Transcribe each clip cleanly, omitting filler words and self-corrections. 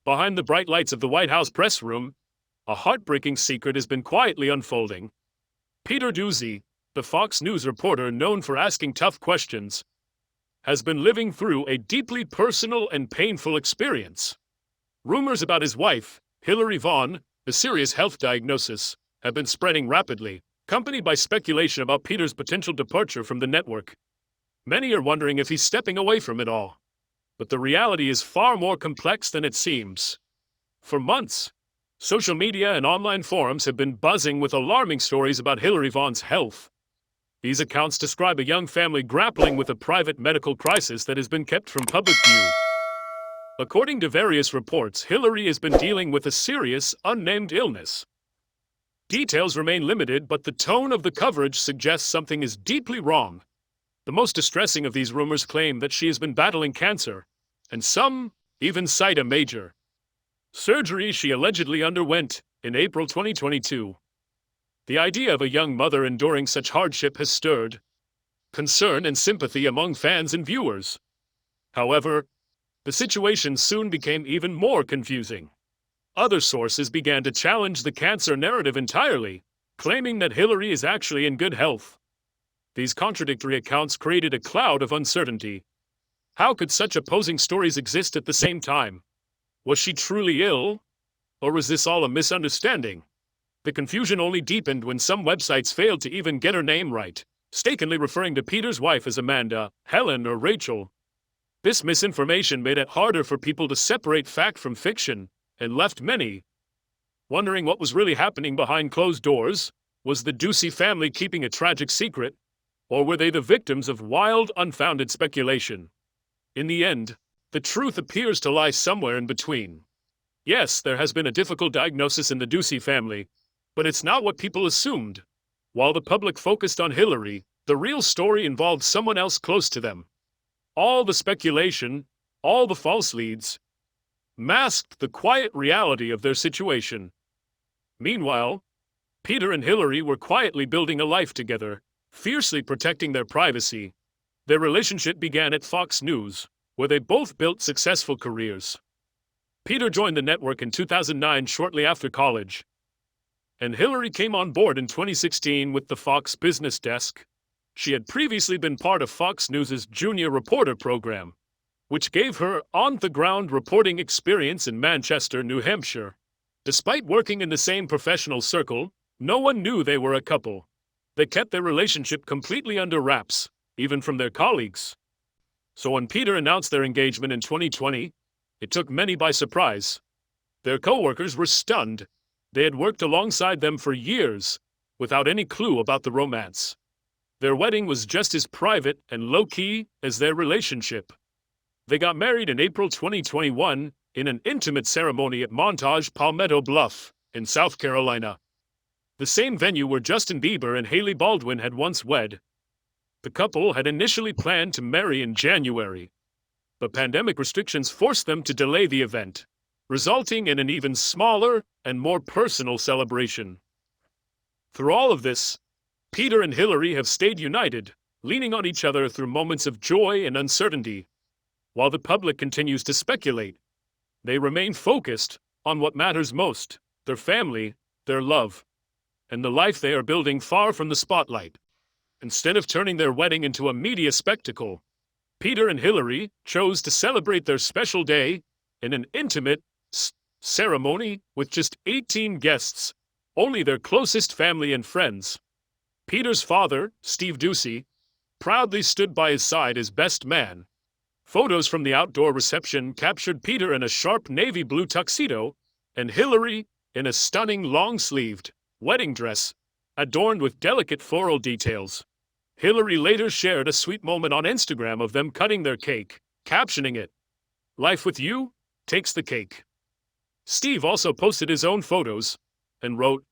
Behind the bright lights of the White House press room, a heartbreaking secret has been quietly unfolding. Peter Doocy, the Fox News reporter known for asking tough questions, has been living through a deeply personal and painful experience. Rumors about his wife, Hillary Vaughn, a serious health diagnosis, have been spreading rapidly, accompanied by speculation about Peter's potential departure from the network. Many are wondering if he's stepping away from it all. But the reality is far more complex than it seems. For months, social media and online forums have been buzzing with alarming stories about Hillary Vaughn's health. These accounts describe a young family grappling with a private medical crisis that has been kept from public view. According to various reports, Hillary has been dealing with a serious, unnamed illness. Details remain limited, but the tone of the coverage suggests something is deeply wrong. The most distressing of these rumors claim that she has been battling cancer, and some even cite a major surgery she allegedly underwent in April 2022. The idea of a young mother enduring such hardship has stirred concern and sympathy among fans and viewers. However, the situation soon became even more confusing. Other sources began to challenge the cancer narrative entirely, claiming that Hillary is actually in good health. These contradictory accounts created a cloud of uncertainty. How could such opposing stories exist at the same time? Was she truly ill? Or was this all a misunderstanding? The confusion only deepened when some websites failed to even get her name right, mistakenly referring to Peter's wife as Amanda, Helen, or Rachel. This misinformation made it harder for people to separate fact from fiction, and left many wondering what was really happening behind closed doors. Was the Doocy family keeping a tragic secret? Or were they the victims of wild, unfounded speculation? In the end, the truth appears to lie somewhere in between. Yes, there has been a difficult diagnosis in the Doocy family, but it's not what people assumed. While the public focused on Hillary, the real story involved someone else close to them. All the speculation, all the false leads, masked the quiet reality of their situation. Meanwhile, Peter and Hillary were quietly building a life together, fiercely protecting their privacy. Their relationship began at Fox News, where they both built successful careers. Peter joined the network in 2009 shortly after college, and Hillary came on board in 2016 with the Fox Business Desk. She had previously been part of Fox News' Junior Reporter program, which gave her on-the-ground reporting experience in Manchester, New Hampshire. Despite working in the same professional circle, no one knew they were a couple. They kept their relationship completely under wraps, even from their colleagues. So when Peter announced their engagement in 2020, it took many by surprise. Their co-workers were stunned. They had worked alongside them for years, without any clue about the romance. Their wedding was just as private and low-key as their relationship. They got married in April 2021 in an intimate ceremony at Montage Palmetto Bluff, in South Carolina, the same venue where Justin Bieber and Hailey Baldwin had once wed. The couple had initially planned to marry in January, but pandemic restrictions forced them to delay the event, resulting in an even smaller and more personal celebration. Through all of this, Peter and Hillary have stayed united, leaning on each other through moments of joy and uncertainty. While the public continues to speculate, they remain focused on what matters most: their family, their love, and the life they are building far from the spotlight. Instead of turning their wedding into a media spectacle, Peter and Hillary chose to celebrate their special day in an intimate ceremony with just 18 guests, only their closest family and friends. Peter's father, Steve Doocy, proudly stood by his side as best man. Photos from the outdoor reception captured Peter in a sharp navy blue tuxedo and Hillary in a stunning long-sleeved wedding dress, adorned with delicate floral details. Hillary later shared a sweet moment on Instagram of them cutting their cake, captioning it, "Life with you takes the cake." Steve also posted his own photos and wrote,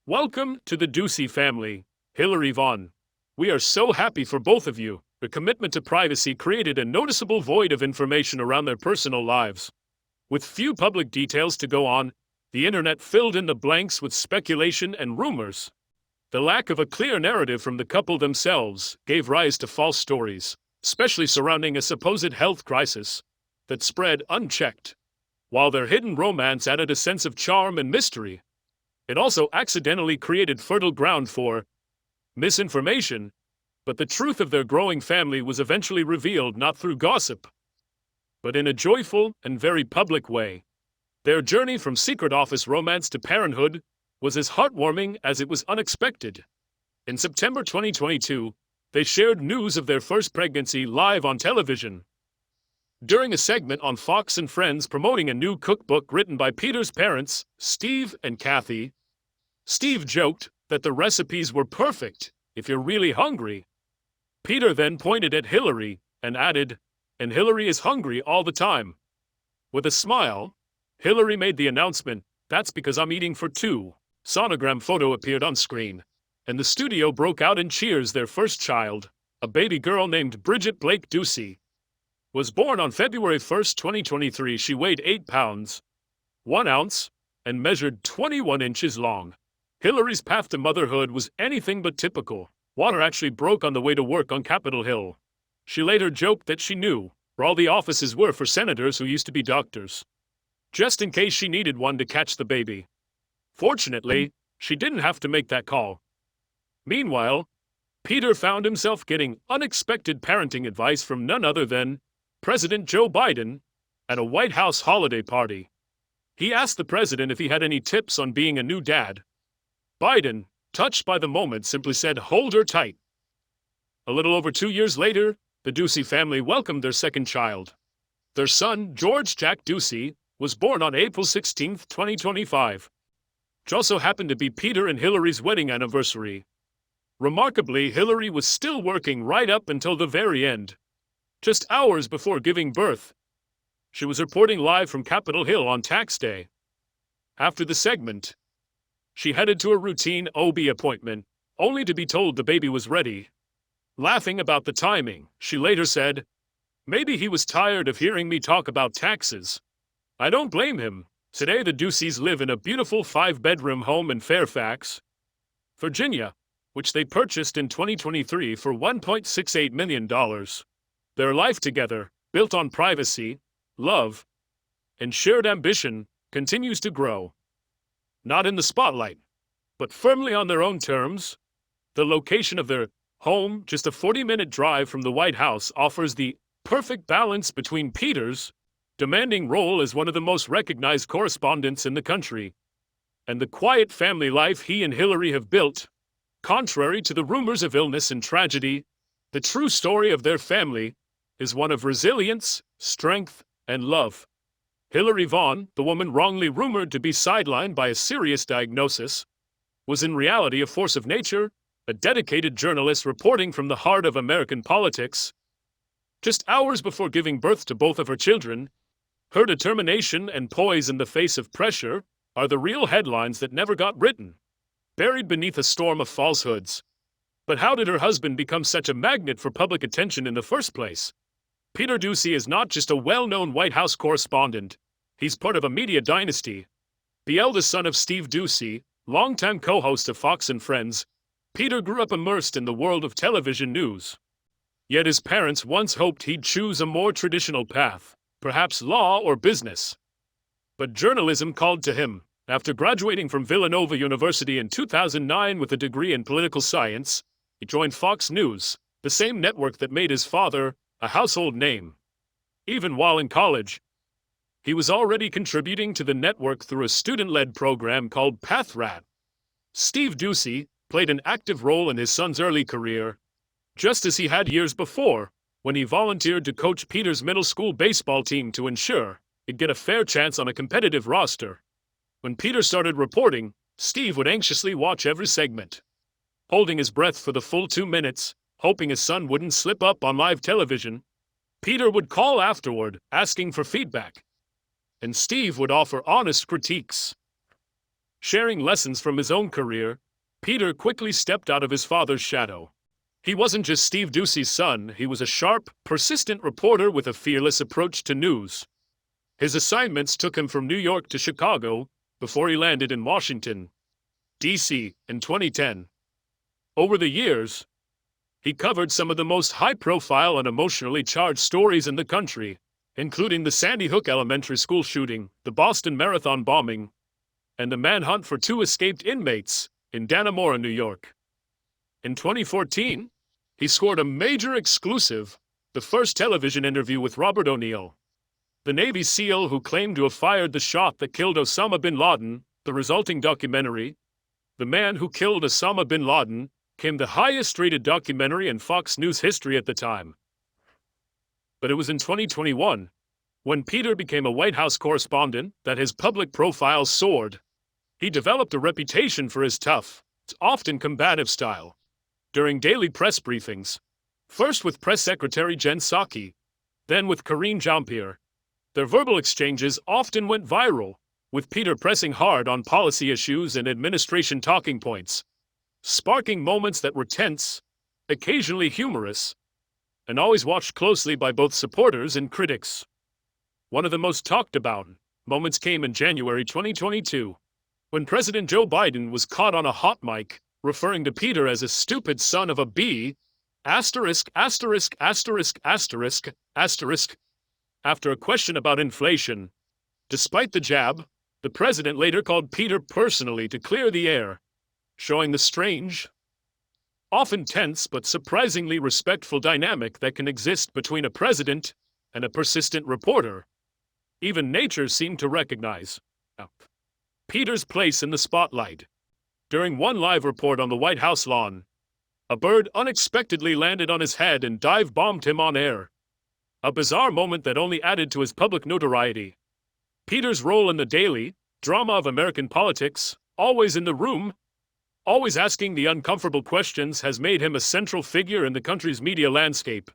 "Welcome to the Doocy family, Hillary Vaughn. We are so happy for both of you." The commitment to privacy created a noticeable void of information around their personal lives. With few public details to go on, the internet filled in the blanks with speculation and rumors. The lack of a clear narrative from the couple themselves gave rise to false stories, especially surrounding a supposed health crisis that spread unchecked. While their hidden romance added a sense of charm and mystery, it also accidentally created fertile ground for misinformation, but the truth of their growing family was eventually revealed not through gossip, but in a joyful and very public way. Their journey from secret office romance to parenthood was as heartwarming as it was unexpected. In September 2022, they shared news of their first pregnancy live on television. During a segment on Fox and Friends promoting a new cookbook written by Peter's parents, Steve and Kathy, Steve joked that the recipes were perfect if you're really hungry. Peter then pointed at Hillary and added, "And Hillary is hungry all the time." With a smile, Hillary made the announcement, "That's because I'm eating for two." Sonogram photo appeared on screen, and the studio broke out in cheers. Their first child, a baby girl named Bridget Blake Doocy, was born on February 1, 2023. She weighed 8 pounds, 1 ounce, and measured 21 inches long. Hillary's path to motherhood was anything but typical. Water actually broke on the way to work on Capitol Hill. She later joked that she knew where all the offices were for senators who used to be doctors, just in case she needed one to catch the baby. Fortunately, she didn't have to make that call. Meanwhile, Peter found himself getting unexpected parenting advice from none other than President Joe Biden at a White House holiday party. He asked the president if he had any tips on being a new dad. Biden, touched by the moment, simply said, "Hold her tight." A little over 2 years later, the Doocy family welcomed their second child. Their son, George Jack Doocy, was born on April 16, 2025. Which also happened to be Peter and Hillary's wedding anniversary. Remarkably, Hillary was still working right up until the very end. Just hours before giving birth, she was reporting live from Capitol Hill on tax day. After the segment, she headed to a routine OB appointment, only to be told the baby was ready. Laughing about the timing, she later said, "Maybe he was tired of hearing me talk about taxes. I don't blame him." Today the Doocy's live in a beautiful 5-bedroom home in Fairfax, Virginia, which they purchased in 2023 for $1.68 million. Their life together, built on privacy, love, and shared ambition, continues to grow. Not in the spotlight, but firmly on their own terms. The location of their home, just a 40-minute drive from the White House, offers the perfect balance between Peter's demanding role as one of the most recognized correspondents in the country and the quiet family life he and Hillary have built. Contrary to the rumors of illness and tragedy, the true story of their family is one of resilience, strength, and love. Hillary Vaughn, the woman wrongly rumored to be sidelined by a serious diagnosis, was in reality a force of nature, a dedicated journalist reporting from the heart of American politics. Just hours before giving birth to both of her children, her determination and poise in the face of pressure are the real headlines that never got written, buried beneath a storm of falsehoods. But how did her husband become such a magnet for public attention in the first place? Peter Doocy is not just a well-known White House correspondent, he's part of a media dynasty. The eldest son of Steve Doocy, longtime co-host of Fox and Friends, Peter grew up immersed in the world of television news. Yet his parents once hoped he'd choose a more traditional path, perhaps law or business. But journalism called to him. After graduating from Villanova University in 2009 with a degree in political science, he joined Fox News, the same network that made his father a household name. Even while in college, he was already contributing to the network through a student-led program called PathRat. Steve Doocy played an active role in his son's early career, just as he had years before, when he volunteered to coach Peter's middle school baseball team to ensure he'd get a fair chance on a competitive roster. When Peter started reporting, Steve would anxiously watch every segment, holding his breath for the full 2 minutes, hoping his son wouldn't slip up on live television. Peter would call afterward, asking for feedback, and Steve would offer honest critiques. Sharing lessons from his own career, Peter quickly stepped out of his father's shadow. He wasn't just Steve Doocy's son, he was a sharp, persistent reporter with a fearless approach to news. His assignments took him from New York to Chicago before he landed in Washington, D.C. in 2010. Over the years, he covered some of the most high-profile and emotionally charged stories in the country, including the Sandy Hook Elementary School shooting, the Boston Marathon bombing, and the manhunt for 2 escaped inmates in Dannemora, New York. In 2014, he scored a major exclusive, the first television interview with Robert O'Neill, the Navy SEAL who claimed to have fired the shot that killed Osama bin Laden. The resulting documentary, The Man Who Killed Osama bin Laden, became the highest-rated documentary in Fox News history at the time. But it was in 2021, when Peter became a White House correspondent, that his public profile soared. He developed a reputation for his tough, often combative style. During daily press briefings, first with Press Secretary Jen Psaki, then with Karine Jean-Pierre, their verbal exchanges often went viral, with Peter pressing hard on policy issues and administration talking points, sparking moments that were tense, occasionally humorous, and always watched closely by both supporters and critics. One of the most talked about moments came in January 2022, when President Joe Biden was caught on a hot mic, referring to Peter as a stupid son of a bee, asterisk, asterisk, asterisk, asterisk, asterisk, after a question about inflation. Despite the jab, the president later called Peter personally to clear the air, showing the strange, often tense but surprisingly respectful dynamic that can exist between a president and a persistent reporter. Even nature seemed to recognize Peter's place in the spotlight. During one live report on the White House lawn, a bird unexpectedly landed on his head and dive-bombed him on air. A bizarre moment that only added to his public notoriety. Peter's role in the daily drama of American politics, always in the room, always asking the uncomfortable questions, has made him a central figure in the country's media landscape.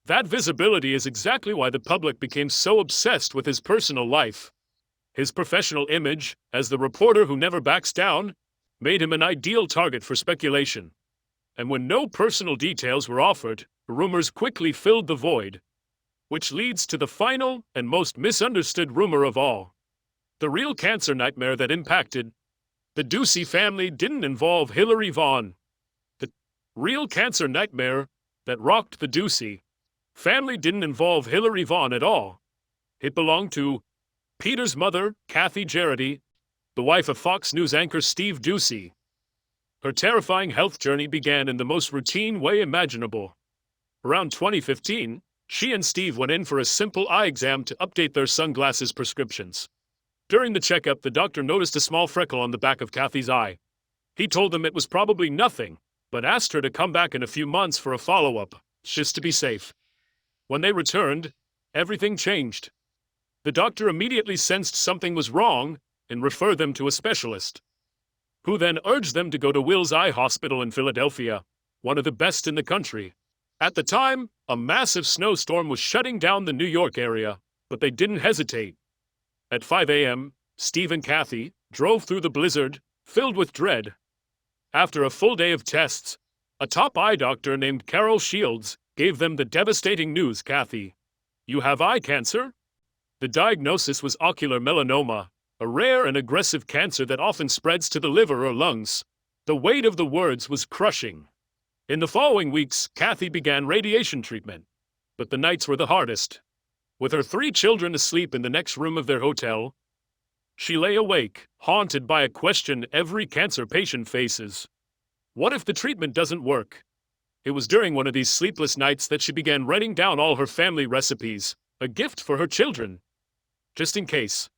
That visibility is exactly why the public became so obsessed with his personal life. His professional image, as the reporter who never backs down, made him an ideal target for speculation. And when no personal details were offered, rumors quickly filled the void. Which leads to the final and most misunderstood rumor of all. The real cancer nightmare that impacted the Doocy family didn't involve Hillary Vaughn. The real cancer nightmare that rocked the Doocy family didn't involve Hillary Vaughn at all. It belonged to Peter's mother, Kathy Jarity, the wife of Fox News anchor Steve Doocy. Her terrifying health journey began in the most routine way imaginable. Around 2015, she and Steve went in for a simple eye exam to update their sunglasses prescriptions. During the checkup, the doctor noticed a small freckle on the back of Kathy's eye. He told them it was probably nothing, but asked her to come back in a few months for a follow-up, just to be safe. When they returned, everything changed. The doctor immediately sensed something was wrong and referred them to a specialist, who then urged them to go to Wills Eye Hospital in Philadelphia, one of the best in the country. At the time, a massive snowstorm was shutting down the New York area, but they didn't hesitate. At 5 a.m., Steve and Kathy drove through the blizzard, filled with dread. After a full day of tests, a top eye doctor named Carol Shields gave them the devastating news: Kathy, you have eye cancer. The diagnosis was ocular melanoma, a rare and aggressive cancer that often spreads to the liver or lungs. The weight of the words was crushing. In the following weeks, Kathy began radiation treatment, but the nights were the hardest. With her 3 children asleep in the next room of their hotel, she lay awake, haunted by a question every cancer patient faces. What if the treatment doesn't work? It was during one of these sleepless nights that she began writing down all her family recipes, a gift for her children, just in case.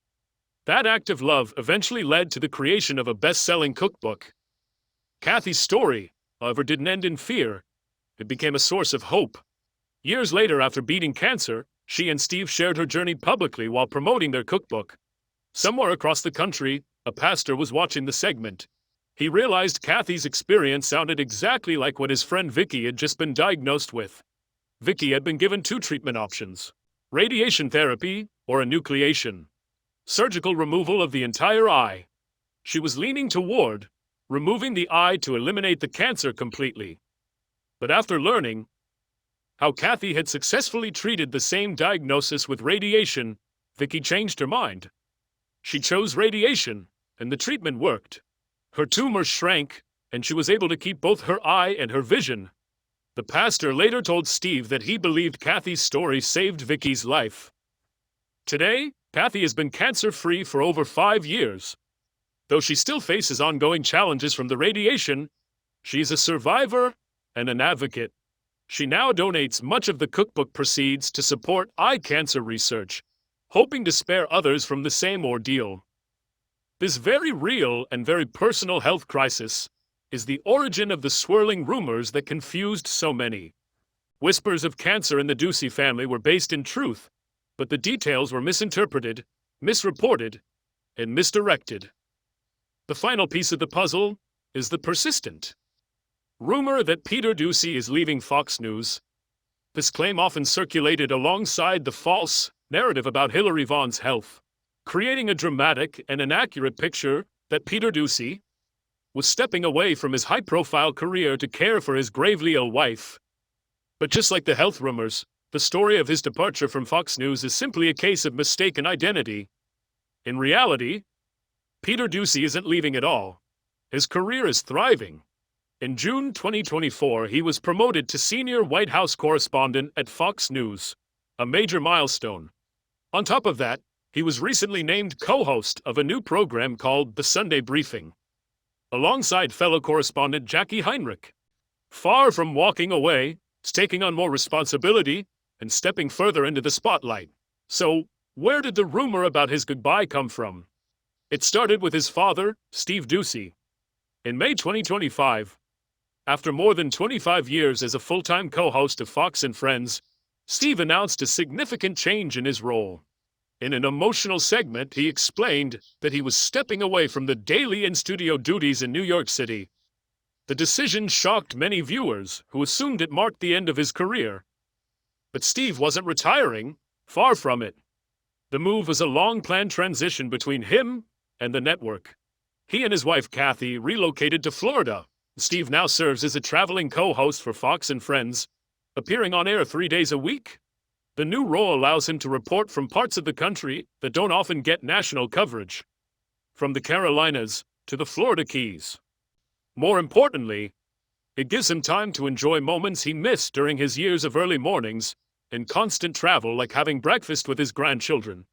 That act of love eventually led to the creation of a best-selling cookbook. Kathy's story, however, didn't end in fear. It became a source of hope. Years later, after beating cancer, she and Steve shared her journey publicly while promoting their cookbook. Somewhere across the country, a pastor was watching the segment. He realized Kathy's experience sounded exactly like what his friend Vicky had just been diagnosed with. Vicky had been given 2 treatment options: radiation therapy or enucleation, surgical removal of the entire eye. She was leaning toward removing the eye to eliminate the cancer completely. But after learning how Kathy had successfully treated the same diagnosis with radiation, Vicky changed her mind. She chose radiation, and the treatment worked. Her tumor shrank, and she was able to keep both her eye and her vision. The pastor later told Steve that he believed Kathy's story saved Vicky's life. Today, Kathy has been cancer-free for over 5 years. Though she still faces ongoing challenges from the radiation, she's a survivor and an advocate. She now donates much of the cookbook proceeds to support eye cancer research, hoping to spare others from the same ordeal. This very real and very personal health crisis is the origin of the swirling rumors that confused so many. Whispers of cancer in the Doocy family were based in truth, but the details were misinterpreted, misreported, and misdirected. The final piece of the puzzle is the persistent rumor that Peter Doocy is leaving Fox News. This claim often circulated alongside the false narrative about Hillary Vaughn's health, creating a dramatic and inaccurate picture that Peter Doocy was stepping away from his high-profile career to care for his gravely ill wife. But just like the health rumors, the story of his departure from Fox News is simply a case of mistaken identity. In reality, Peter Doocy isn't leaving at all. His career is thriving. In June 2024, he was promoted to senior White House correspondent at Fox News, a major milestone. On top of that, he was recently named co-host of a new program called The Sunday Briefing, alongside fellow correspondent Jackie Heinrich. Far from walking away, he's taking on more responsibility and stepping further into the spotlight. So, where did the rumor about his goodbye come from? It started with his father, Steve Doocy. In May 2025, after more than 25 years as a full-time co-host of Fox and Friends, Steve announced a significant change in his role. In an emotional segment, he explained that he was stepping away from the daily in-studio duties in New York City. The decision shocked many viewers, who assumed it marked the end of his career. But Steve wasn't retiring, far from it. The move was a long-planned transition between him and the network. He and his wife Kathy relocated to Florida. Steve now serves as a traveling co-host for Fox and Friends, appearing on air 3 days a week. The new role allows him to report from parts of the country that don't often get national coverage, from the Carolinas to the Florida Keys. More importantly, it gives him time to enjoy moments he missed during his years of early mornings and constant travel, like having breakfast with his grandchildren.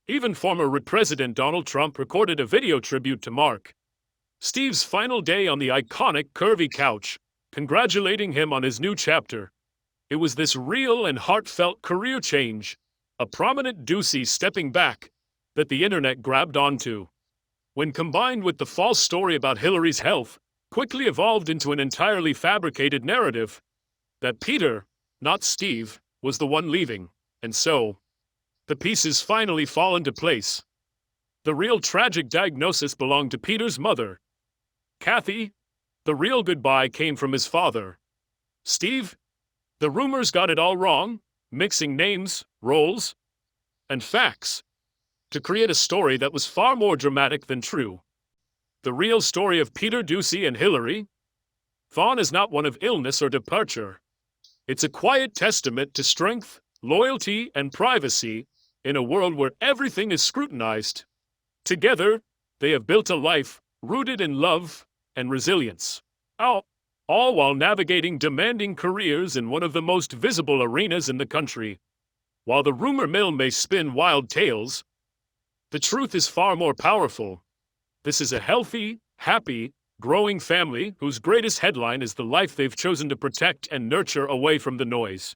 Even former President Donald Trump recorded a video tribute to mark Steve's final day on the iconic curvy couch, congratulating him on his new chapter. It was this real and heartfelt career change, a prominent Doocy stepping back, that the internet grabbed onto. When combined with the false story about Hillary's health, quickly evolved into an entirely fabricated narrative that Peter, not Steve, was the one leaving, and so the pieces finally fall into place. The real tragic diagnosis belonged to Peter's mother, Kathy. The real goodbye came from his father, Steve. The rumors got it all wrong, mixing names, roles, and facts to create a story that was far more dramatic than true. The real story of Peter Doocy and Hillary Vaughn is not one of illness or departure. It's a quiet testament to strength, loyalty, and privacy in a world where everything is scrutinized. Together, they have built a life rooted in love and resilience, all while navigating demanding careers in one of the most visible arenas in the country. While the rumor mill may spin wild tales, the truth is far more powerful. This is a healthy, happy, growing family whose greatest headline is the life they've chosen to protect and nurture away from the noise.